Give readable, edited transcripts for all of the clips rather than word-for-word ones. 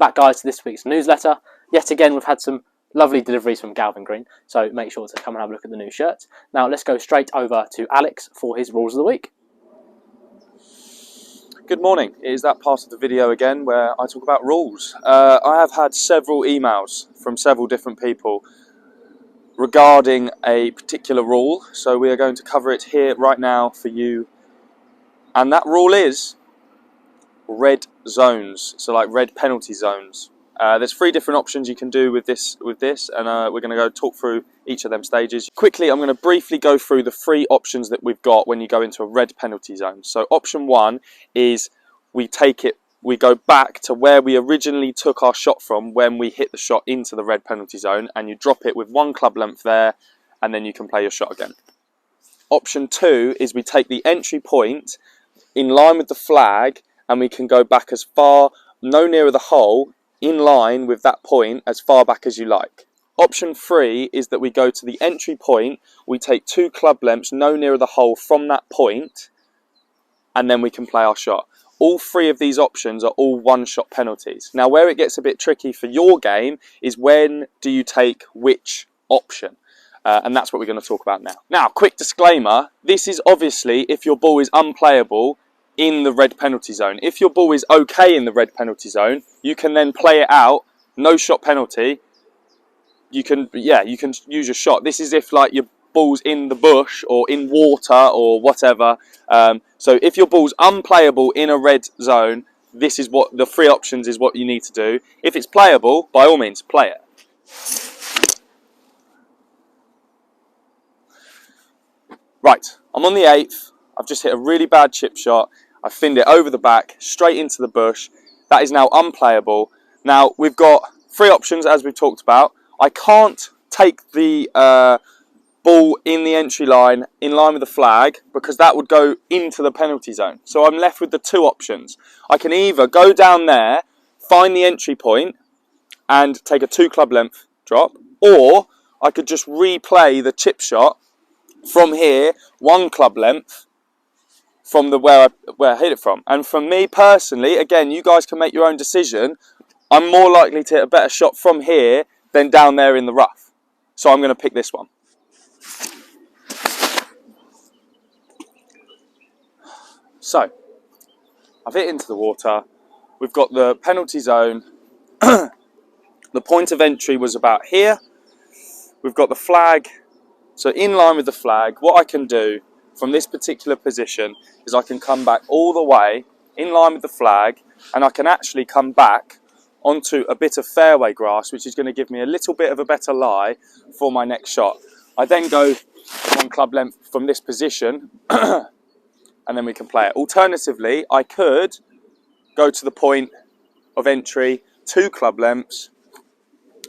back, guys, to this week's newsletter. Yet again, we've had some lovely deliveries from Galvin Green, so make sure to come and have a look at the new shirts. Now, let's go straight over to Alex for his Rules of the Week. Good morning. It is that part of the video again where I talk about rules. I have had several emails from several different people regarding a particular rule, so we are going to cover it here right now for you. And that rule is red zones, so like red penalty zones. There's 3 different options you can do with this, and we're going to go talk through each of them stages. Quickly, I'm going to briefly go through the 3 options that we've got when you go into a red penalty zone. So option 1 is we go back to where we originally took our shot from when we hit the shot into the red penalty zone, and you drop it with 1 club length there, and then you can play your shot again. Option 2 is we take the entry point in line with the flag, and we can go back as far, no nearer the hole, in line with that point as far back as you like. Option 3 is that we go to the entry point, we take 2 club lengths no nearer the hole from that point, and then we can play our shot. All 3 of these options are all 1-shot penalties. Now, where it gets a bit tricky for your game is when do you take which option? And that's what we're going to talk about now. Now, quick disclaimer, this is obviously if your ball is unplayable in the red penalty zone. If your ball is okay in the red penalty zone, you can then play it out, no shot penalty. You can use your shot. This is if like your ball's in the bush or in water or whatever. So if your ball's unplayable in a red zone, this is what the 3 options is what you need to do. If it's playable, by all means, play it. Right, I'm on the 8th. I've just hit a really bad chip shot. I finned it over the back, straight into the bush. That is now unplayable. Now, we've got 3 options, as we've talked about. I can't take the ball in the entry line, in line with the flag, because that would go into the penalty zone. So I'm left with the 2 options. I can either go down there, find the entry point, and take a 2 club length drop, or I could just replay the chip shot from here, 1 club length, from the where I hit it from. And for me personally, again, you guys can make your own decision. I'm more likely to hit a better shot from here than down there in the rough. So I'm going to pick this one. So, I've hit into the water. We've got the penalty zone. The point of entry was about here. We've got the flag. So in line with the flag, what I can do from this particular position is I can come back all the way in line with the flag, and I can actually come back onto a bit of fairway grass, which is going to give me a little bit of a better lie for my next shot. I then go 1 club length from this position and then we can play it. Alternatively, I could go to the point of entry, 2 club lengths,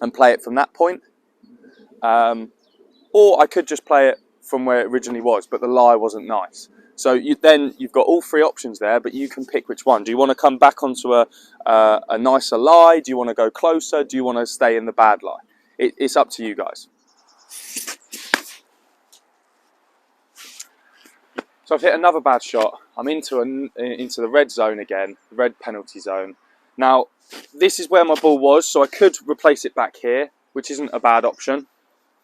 and play it from that point. Or I could just play it from where it originally was, but the lie wasn't nice. So you've got all 3 options there, but you can pick which one. Do you want to come back onto a nicer lie? Do you want to go closer? Do you want to stay in the bad lie? It's up to you guys. So I've hit another bad shot. I'm into the red zone again, the red penalty zone. Now, this is where my ball was, so I could replace it back here, which isn't a bad option.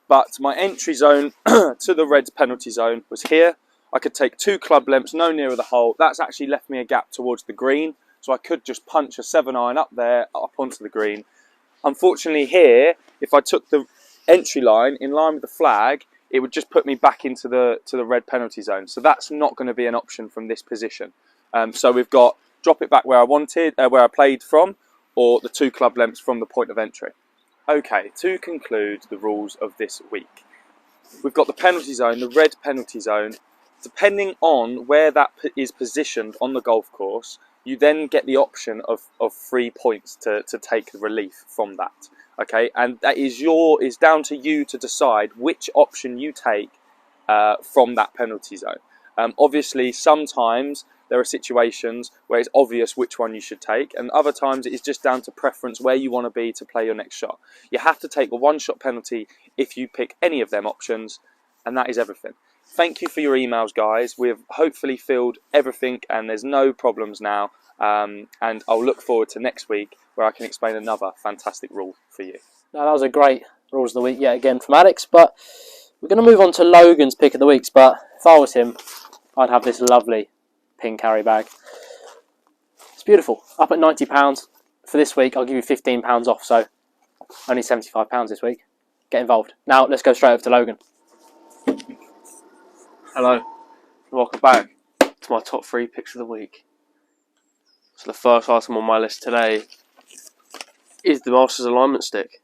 But my entry zone to the red penalty zone was here. I could take 2 club lengths no nearer the hole. That's actually left me a gap towards the green. So I could just punch a 7-iron up there, up onto the green. Unfortunately here, if I took the entry line in line with the flag, it would just put me back into the red penalty zone. So that's not going to be an option from this position. So we've got drop it back where I wanted, where I played from, or the 2 club lengths from the point of entry. Okay, to conclude the rules of this week, we've got the penalty zone, the red penalty zone. Depending on where that is positioned on the golf course, you then get the option of 3 points to take relief from that. Okay, and that is down to you to decide which option you take from that penalty zone. Obviously, sometimes there are situations where it's obvious which one you should take, and other times it is just down to preference where you want to be to play your next shot. You have to take a 1-shot penalty if you pick any of them options, and that is everything. thank you for your emails, guys. We've hopefully filled everything and there's no problems now. And I'll look forward to next week where I can explain another fantastic rule for you. Now, that was a great rules of the week yet again from Alex, but we're going to move on to Logan's pick of the weeks. But if I was him, I'd have this lovely pin carry bag. It's beautiful. Up at £90. For this week, I'll give you £15 off, so only £75 this week. Get involved. Now, let's go straight over to Logan. Hello, welcome back to my top 3 picks of the week. So the first item on my list today is the Masters alignment stick.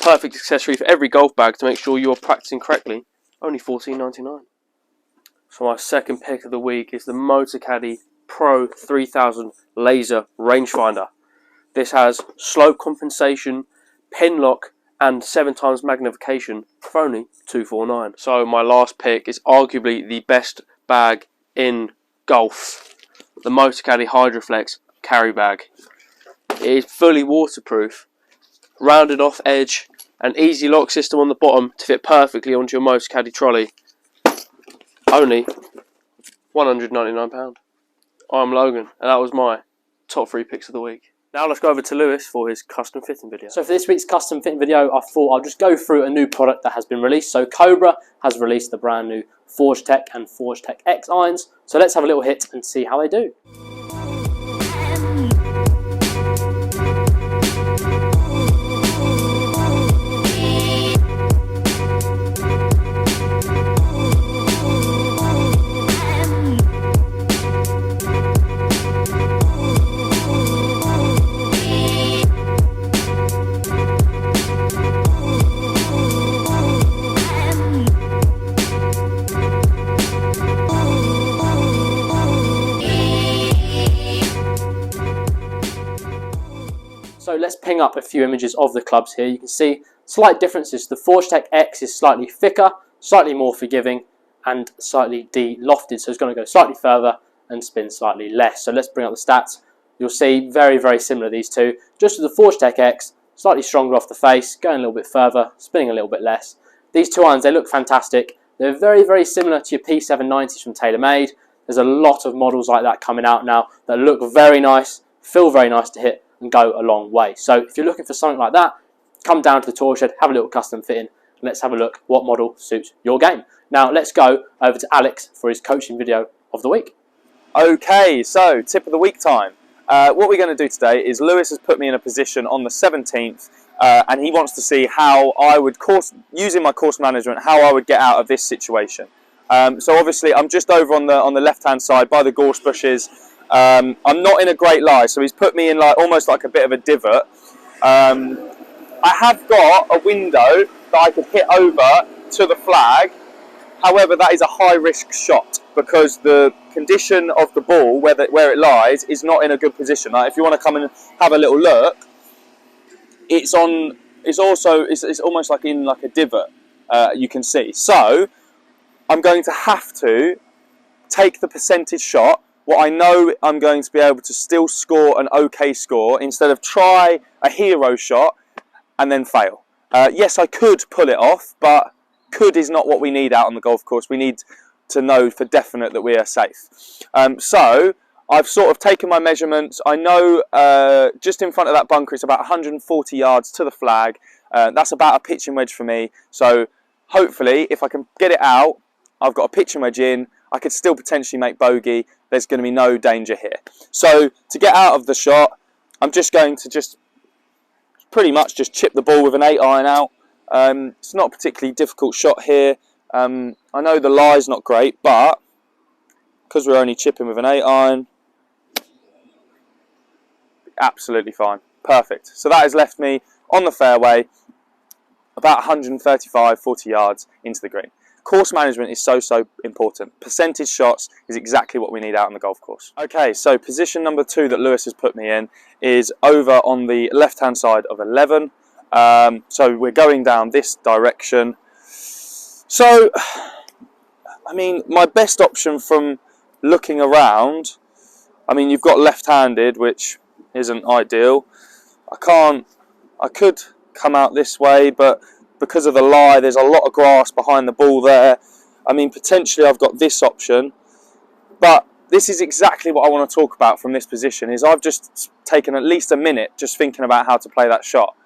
Perfect accessory for every golf bag to make sure you are practicing correctly. Only $14.99. So my second pick of the week is the Motorcaddy Pro 3000 Laser Rangefinder. This has slope compensation, pin lock, and 7 times magnification for only $249. So my last pick is arguably the best bag in golf, the Motorcaddy Hydroflex carry bag. It is fully waterproof, rounded off edge, an easy lock system on the bottom to fit perfectly onto your Motorcaddy trolley. Only £199. I'm Logan, and that was my top 3 picks of the week. Now let's go over to Lewis for his custom fitting video. So for this week's custom fitting video, I thought I'll just go through a new product that has been released. So Cobra has released the brand new Forge Tech and Forge Tech X irons. So let's have a little hit and see how they do. So let's ping up a few images of the clubs here. You can see slight differences. The Forge Tech X is slightly thicker, slightly more forgiving, and slightly de-lofted. So it's going to go slightly further and spin slightly less. So let's bring up the stats. You'll see very, very similar, these two. Just with the Forge Tech X, slightly stronger off the face, going a little bit further, spinning a little bit less. These two irons, they look fantastic. They're very, very similar to your P790s from TaylorMade. There's a lot of models like that coming out now that look very nice, feel very nice to hit, and go a long way. So if you're looking for something like that, come down to the tool shed, have a little custom fitting, and let's have a look what model suits your game. Now let's go over to Alex for his coaching video of the week. Okay, so tip of the week time. What we're going to do today is Lewis has put me in a position on the 17th and he wants to see how I would, using my course management, how I would get out of this situation. So obviously I'm just over on the left hand side by the gorse bushes. I'm not in a great lie, so he's put me in almost like a bit of a divot. I have got a window that I could hit over to the flag. However, that is a high risk shot because the condition of the ball where it lies is not in a good position. If you want to come and have a little look, it's almost like in a divot. You can see. So I'm going to have to take the percentage shot. What I know I'm going to be able to still score an okay score instead of try a hero shot and then fail. Yes, I could pull it off, but could is not what we need out on the golf course. We need to know for definite that we are safe. So I've sort of taken my measurements. I know just in front of that bunker it's about 140 yards to the flag. That's about a pitching wedge for me. So hopefully if I can get it out, I've got a pitching wedge in. I could still potentially make bogey. There's going to be no danger here. So to get out of the shot, I'm just going to pretty much just chip the ball with an 8-iron out. It's not a particularly difficult shot here. I know the lie's not great, but because we're only chipping with an 8-iron, absolutely fine. Perfect. So that has left me on the fairway about 135, 40 yards into the green. Course management is so important. Percentage shots is exactly what we need out on the golf course. Okay, so position number 2 that Lewis has put me in is over on the left-hand side of 11. So we're going down this direction. So, I mean, my best option from looking around, I mean, you've got left-handed, which isn't ideal. I could come out this way, but because of the lie, there's a lot of grass behind the ball there. I mean, potentially I've got this option, but this is exactly what I want to talk about from this position, is I've just taken at least a minute just thinking about how to play that shot.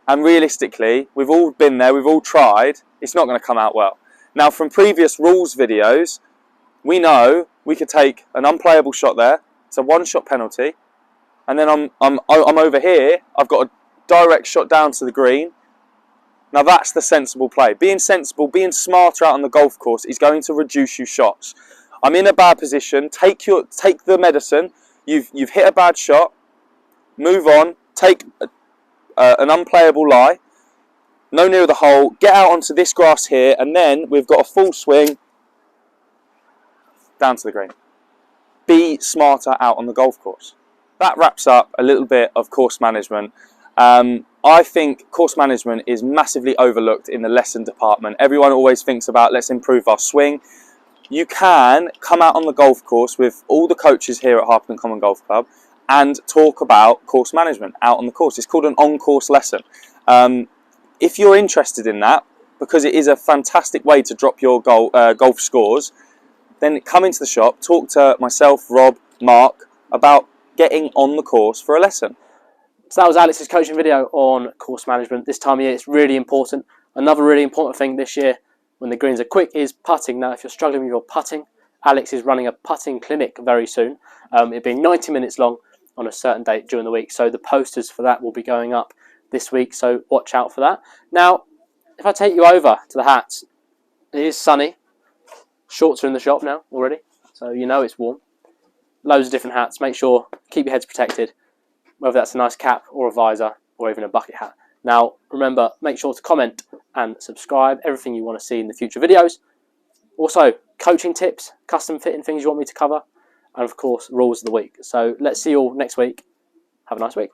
And realistically, we've all been there, we've all tried, it's not going to come out well. Now, from previous rules videos, we know we could take an unplayable shot there, it's a one-shot penalty, and then I'm over here, I've got a direct shot down to the green. Now that's the sensible play. Being sensible, being smarter out on the golf course is going to reduce you shots. I'm in a bad position, take the medicine, you've hit a bad shot, move on, take an unplayable lie, no near the hole, get out onto this grass here, and then we've got a full swing down to the green. Be smarter out on the golf course. That wraps up a little bit of course management. I think course management is massively overlooked in the lesson department. Everyone always thinks about, let's improve our swing. You can come out on the golf course with all the coaches here at Harpenden Common Golf Club and talk about course management out on the course. It's called an on-course lesson. If you're interested in that, because it is a fantastic way to drop your golf scores, then come into the shop, talk to myself, Rob, Mark, about getting on the course for a lesson. So that was Alex's coaching video on course management. This time of year, it's really important. Another really important thing this year when the greens are quick is putting. Now, if you're struggling with your putting, Alex is running a putting clinic very soon. It'll be 90 minutes long on a certain date during the week. So the posters for that will be going up this week. So watch out for that. Now, if I take you over to the hats, it is sunny. Shorts are in the shop now already. So you know it's warm. Loads of different hats. Make sure, keep your heads protected. Whether that's a nice cap or a visor or even a bucket hat. Now, remember, make sure to comment and subscribe. Everything you want to see in the future videos. Also, coaching tips, custom fitting things you want me to cover. And of course, rules of the week. So let's see you all next week. Have a nice week.